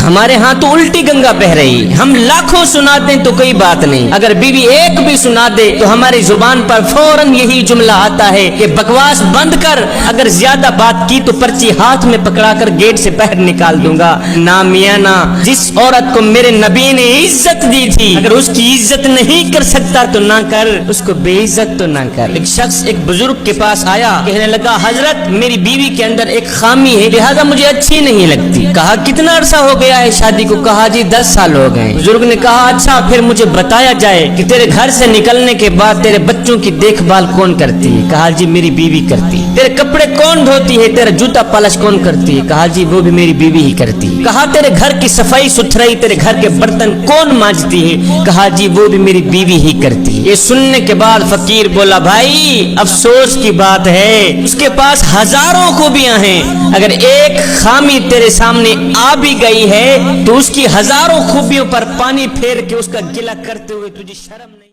ہمارے ہاں تو الٹی گنگا بہ رہی، ہم لاکھوں سناتے ہیں تو کوئی بات نہیں، اگر بیوی ایک بھی سنا دے تو ہماری زبان پر فوراً یہی جملہ آتا ہے کہ بکواس بند کر، اگر زیادہ بات کی تو پرچی ہاتھ میں پکڑا کر گیٹ سے باہر نکال دوں گا۔ نا میاں نا، جس عورت کو میرے نبی نے عزت دی تھی اگر اس کی عزت نہیں کر سکتا تو نہ کر، اس کو بے عزت تو نہ کر۔ ایک شخص ایک بزرگ کے پاس آیا، کہنے لگا حضرت میری بیوی کے اندر ایک خامی ہے لہذا مجھے اچھی نہیں لگتی۔ کہا کتنا عرصہ ہو گیا ہے شادی کو؟ کہا جی 10 سال ہو گئے۔ بزرگ نے کہا اچھا پھر مجھے بتایا جائے کہ تیرے گھر سے نکلنے کے بعد تیرے بچوں کی دیکھ بھال کون کرتی ہے؟ کہا جی میری بیوی کرتی ہے۔ تیرے کپڑے کون دھوتی ہے؟ تیرا جوتا پالش کون کرتی ہے؟ کہا جی وہ بھی میری بیوی ہی کرتی ہے۔ کہا تیرے گھر کی صفائی ستھرائی، تیرے گھر کے برتن کون مانجتی ہے؟ کہا جی وہ بھی میری بیوی ہی کرتی ہے۔ یہ سننے کے بعد فقیر بولا بھائی افسوس کی بات ہے اس کے پاس ہزاروں خوبیاں ہیں، اگر ایک خامی تیرے سامنے آ بھی گئی ہے تو اس کی ہزاروں خوبیوں پر پانی پھیر کے اس کا گلہ کرتے ہوئے تجھے شرم نہیں؟